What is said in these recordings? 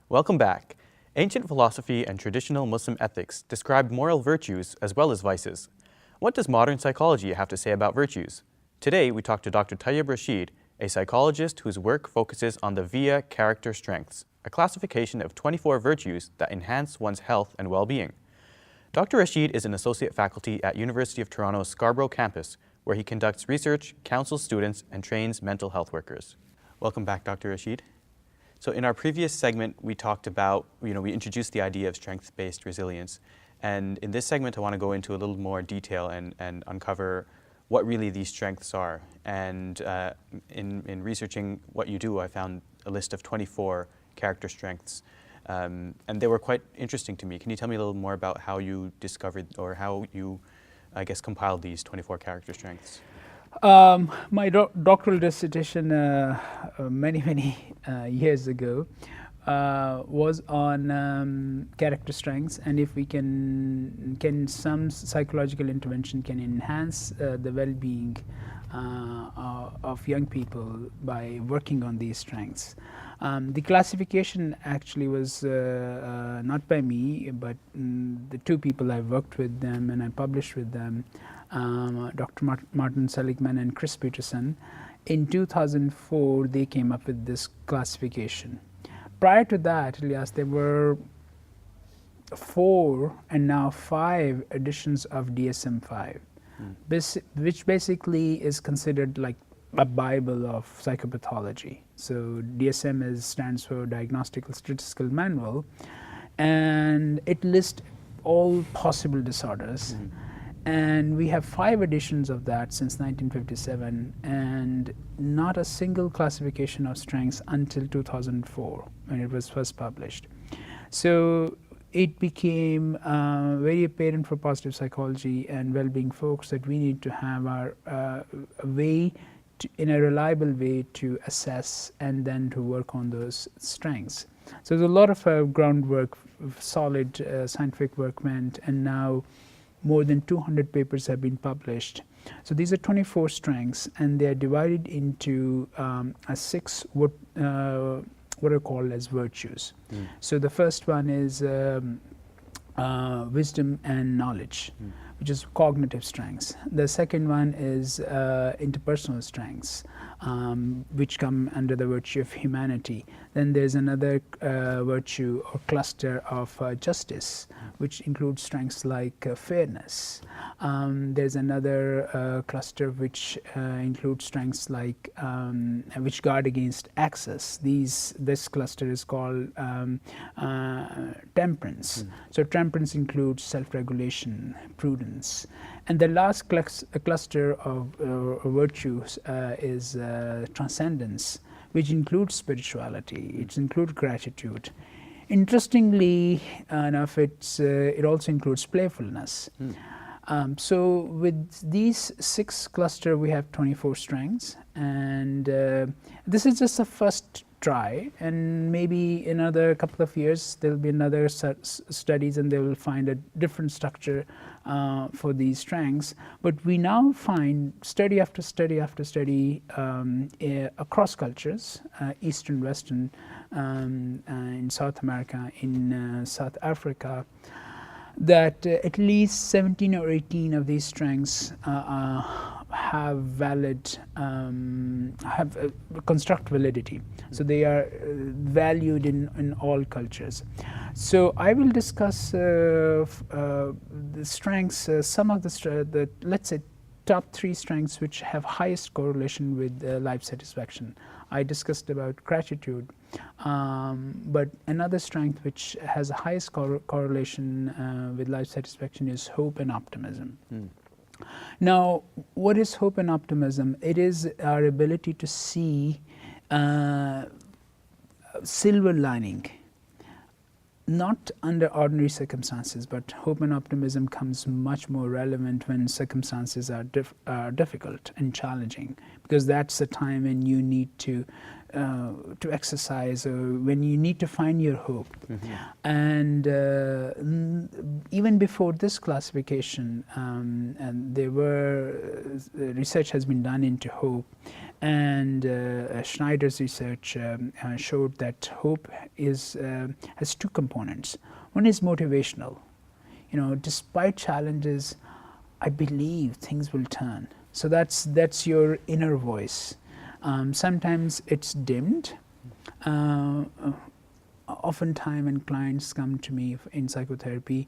Welcome back. Ancient philosophy and traditional Muslim ethics described moral virtues as well as vices. What does modern psychology have to say about virtues? Today, we talk to Dr. Tayyab Rashid, a psychologist whose work focuses on the VIA character strengths, a classification of 24 virtues that enhance one's health and well-being. Dr. Rashid is an associate faculty at University of Toronto's Scarborough campus, where he conducts research, counsels students, and trains mental health workers. Welcome back, Dr. Rashid. So in our previous segment, we talked about, we introduced the idea of strength-based resilience. And in this segment, I want to go into a little more detail and uncover what really these strengths are. And in researching what you do, I found a list of 24 character strengths. And they were quite interesting to me. Can you tell me a little more about how you discovered or how you, compiled these 24 character strengths? My doctoral dissertation many years ago was on character strengths, and if we can some psychological intervention can enhance the well-being of young people by working on these strengths. The classification actually was not by me, but the two people I worked with them and I published with them, Dr. Martin Seligman and Chris Peterson. In 2004, they came up with this classification. Prior to that, Ilyas, there were 4 and now 5 editions of DSM-5, which basically is considered like a Bible of psychopathology. So DSM stands for Diagnostic Statistical Manual, and it lists all possible disorders. And we have 5 editions of that since 1957, and not a single classification of strengths until 2004 when it was first published. So it became very apparent for positive psychology and well-being folks that we need to have a way in a reliable way to assess and then to work on those strengths. So there's a lot of groundwork, solid scientific work went, and now more than 200 papers have been published. So these are 24 strengths, and they are divided into 6 what are called as virtues. So the first one is wisdom and knowledge, which is cognitive strengths. The second one is interpersonal strengths, which come under the virtue of humanity. Then there's another virtue or cluster of justice, which includes strengths like fairness. There's another cluster which includes strengths like which guard against excess. This cluster is called temperance. So temperance includes self-regulation, prudence. And the last cluster of virtues is transcendence, which includes spirituality. It includes gratitude. Interestingly enough, it also includes playfulness. So with these 6 clusters, we have 24 strengths, and this is just a first try, and maybe in another couple of years there will be another studies and they will find a different structure for these strengths. But we now find study after study after study across cultures, Eastern, Western, in South America, in South Africa, that at least 17 or 18 of these strengths have valid, construct validity. So they are valued in all cultures. So I will discuss the strengths, some of the let's say top 3 strengths which have highest correlation with life satisfaction. I discussed about gratitude, but another strength which has the highest correlation with life satisfaction is hope and optimism. Now, what is hope and optimism? It is our ability to see silver lining, not under ordinary circumstances, but hope and optimism comes much more relevant when circumstances are difficult and challenging, because that's the time when you need to exercise, or when you need to find your hope. And even before this classification, and there were research has been done into hope, And Schneider's research showed that hope has two components. One is motivational. Despite challenges, I believe things will turn. So that's your inner voice. Sometimes it's dimmed. Oftentimes when clients come to me in psychotherapy,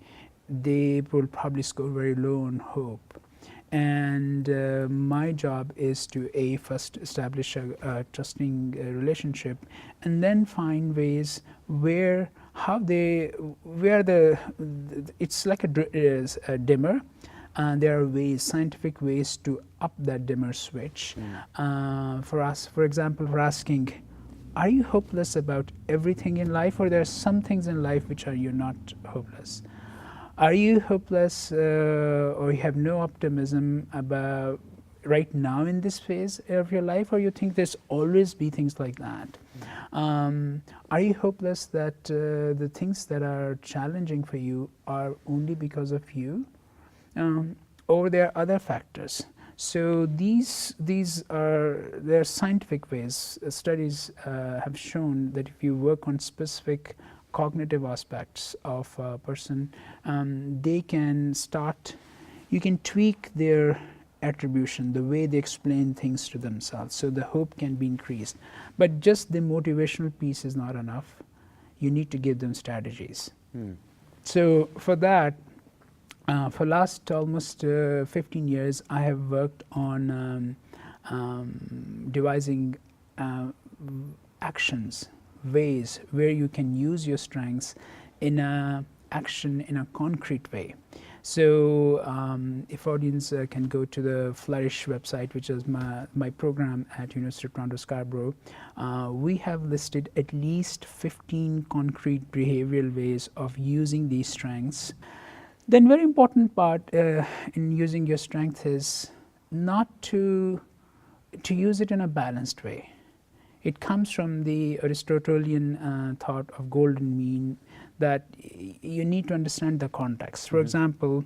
they will probably score very low on hope. And my job is to first establish a trusting relationship, and then find ways where it's like a dimmer. There are ways, scientific ways to up that dimmer switch. For example, for asking, are you hopeless about everything in life, or there are some things in life which you're not hopeless? Are you hopeless or you have no optimism about right now in this phase of your life, or you think there's always be things like that? Are you hopeless that the things that are challenging for you are only because of you? Or there are other factors. So there are scientific ways. Studies have shown that if you work on specific cognitive aspects of a person, you can tweak their attribution, the way they explain things to themselves, so the hope can be increased. But just the motivational piece is not enough. You need to give them strategies. So for that, for last almost 15 years, I have worked on devising actions, ways where you can use your strengths in a concrete way. So if audience can go to the Flourish website, which is my program at University of Toronto Scarborough, we have listed at least 15 concrete behavioral ways of using these strengths. Then very important part in using your strength is not to use it in a balanced way. It comes from the Aristotelian thought of golden mean, that you need to understand the context. For example,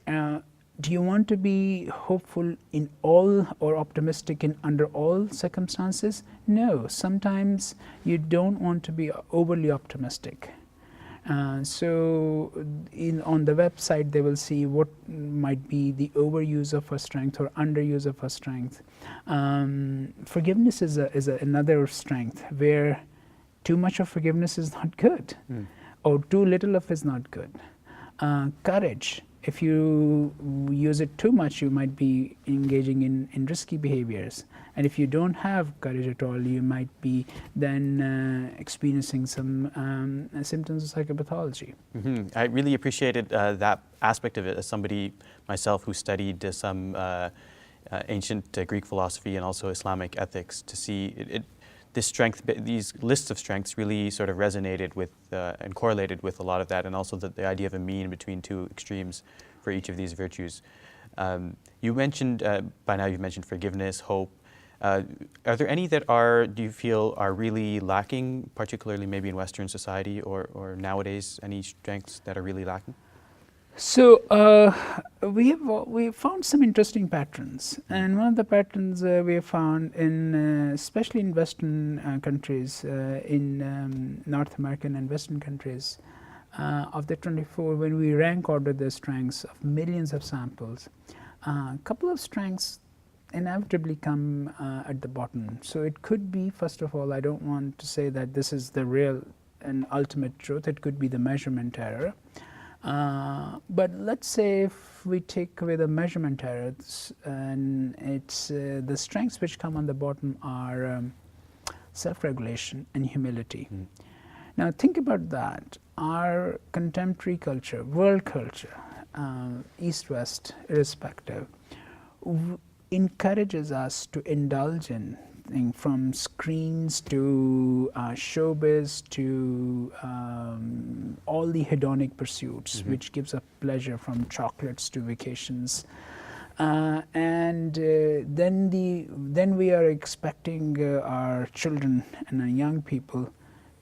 do you want to be hopeful in all or optimistic in under all circumstances? No, sometimes you don't want to be overly optimistic. So on the website they will see what might be the overuse of a strength or underuse of a strength. Forgiveness is another strength where too much of forgiveness is not good, or too little of it is not good. Courage, if you use it too much, you might be engaging in risky behaviors. And if you don't have courage at all, you might be then experiencing some symptoms of psychopathology. I really appreciated that aspect of it as somebody myself who studied some ancient Greek philosophy and also Islamic ethics, to see this strength, these lists of strengths really sort of resonated with and correlated with a lot of that, and also the idea of a mean between two extremes for each of these virtues. You mentioned, by now you've mentioned forgiveness, hope. Are there any that do you feel are really lacking, particularly maybe in Western society or nowadays, any strengths that are really lacking? So we found some interesting patterns, and one of the patterns we have found especially in Western countries, in North American and Western countries, of the 24, when we rank order the strengths of millions of samples, a couple of strengths inevitably come at the bottom. So it could be, first of all, I don't want to say that this is the real and ultimate truth. It could be the measurement error. But let's say if we take away the measurement errors, and it's the strengths which come on the bottom are self-regulation and humility. Now think about that. Our contemporary culture, world culture, East-West irrespective, encourages us to indulge in from screens to showbiz to all the hedonic pursuits, which gives us pleasure, from chocolates to vacations, and then we are expecting our children and our young people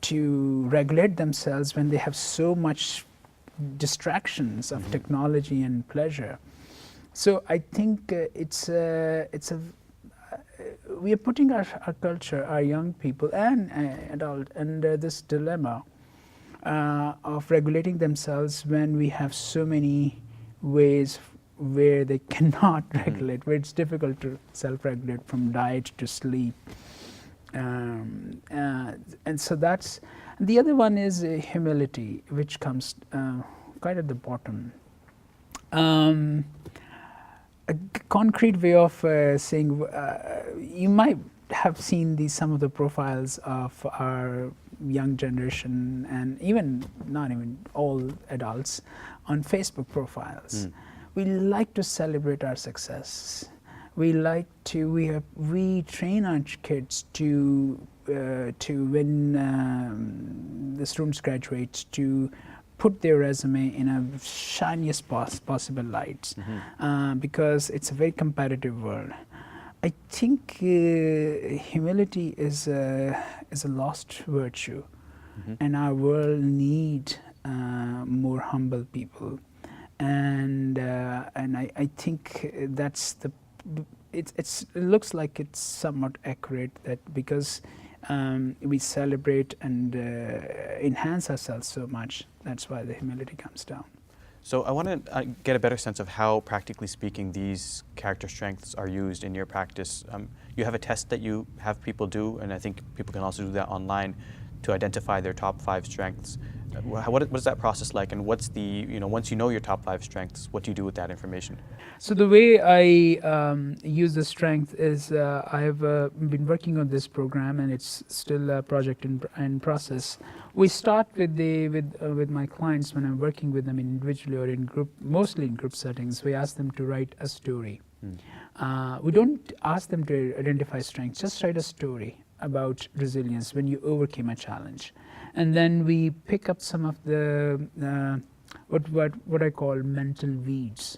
to regulate themselves when they have so much distractions of technology and pleasure. So I think we are putting our culture, our young people and adult under this dilemma of regulating themselves when we have so many ways where they cannot regulate, where it's difficult to self-regulate, from diet to sleep. And so that's, the other one is humility, which comes quite at the bottom. A concrete way of saying, you might have seen some of the profiles of our young generation, and even not even all adults, on Facebook profiles. We like to celebrate our success. We like to, we train our kids to when the students graduate, to put their resume in a shiniest possible light, because it's a very competitive world. I think humility is a lost virtue, and our world need more humble people. And I think that's the. It looks like it's somewhat accurate, that because we celebrate and enhance ourselves so much, that's why the humility comes down. So I want to get a better sense of how, practically speaking, these character strengths are used in your practice. You have a test that you have people do, and I think people can also do that online, to identify their top 5 strengths. What is that process like, and what's the, once you know your top 5 strengths, what do you do with that information? So the way I use the strength is, I've been working on this program, and it's still a project in process. We start with my clients when I'm working with them individually or in group, mostly in group settings. We ask them to write a story. We don't ask them to identify strengths, just write a story about resilience when you overcame a challenge. And then we pick up some of the what I call mental weeds,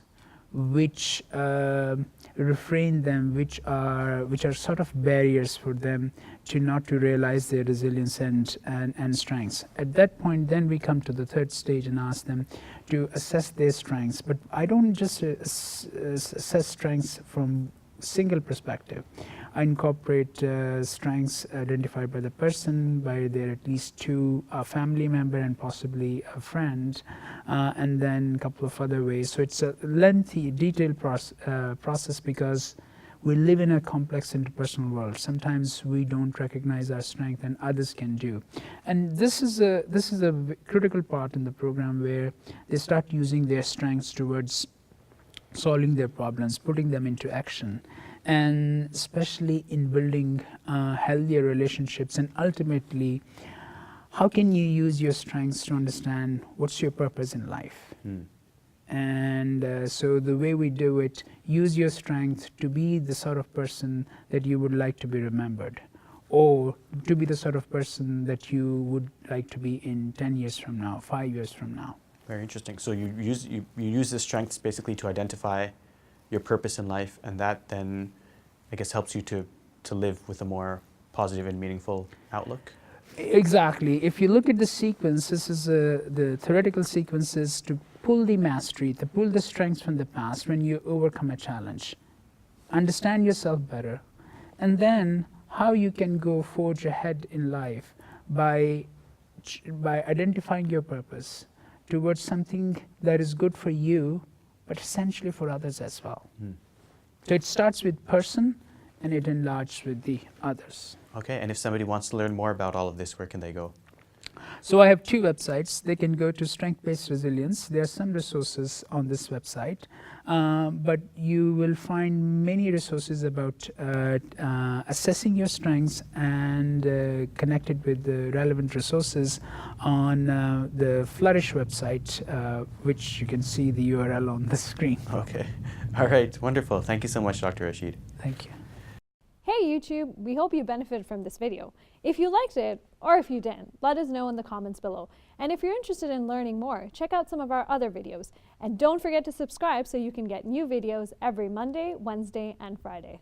which refrain them, which are sort of barriers for them to realize their resilience and strengths. At that point, then we come to the third stage and ask them to assess their strengths. But I don't just assess strengths from single perspective. I incorporate strengths identified by the person, by their at least 2, a family member and possibly a friend, and then a couple of other ways. So it's a lengthy, detailed process, because we live in a complex interpersonal world. Sometimes we don't recognize our strength, and others can do. And this is a critical part in the program, where they start using their strengths towards solving their problems, putting them into action, and especially in building healthier relationships. And ultimately, how can you use your strengths to understand what's your purpose in life? And so the way we do it, use your strength to be the sort of person that you would like to be remembered, or to be the sort of person that you would like to be in 10 years from now, 5 years from now. Very interesting. So you use the strengths basically to identify your purpose in life, and that then, I guess, helps you to live with a more positive and meaningful outlook? Exactly. If you look at the sequence, this is the theoretical sequences to pull the mastery, to pull the strengths from the past when you overcome a challenge. Understand yourself better, and then how you can go forge ahead in life by identifying your purpose towards something that is good for you, but essentially for others as well. So it starts with person, and it enlarges with the others. Okay, and if somebody wants to learn more about all of this, where can they go? So I have 2 websites. They can go to Strength-Based Resilience. There are some resources on this website, but you will find many resources about assessing your strengths, and connected with the relevant resources on the Flourish website, which you can see the URL on the screen. Okay. All right. Wonderful. Thank you so much, Dr. Rashid. Thank you. Hey YouTube, we hope you benefited from this video. If you liked it, or if you didn't, let us know in the comments below. And if you're interested in learning more, check out some of our other videos. And don't forget to subscribe so you can get new videos every Monday, Wednesday, and Friday.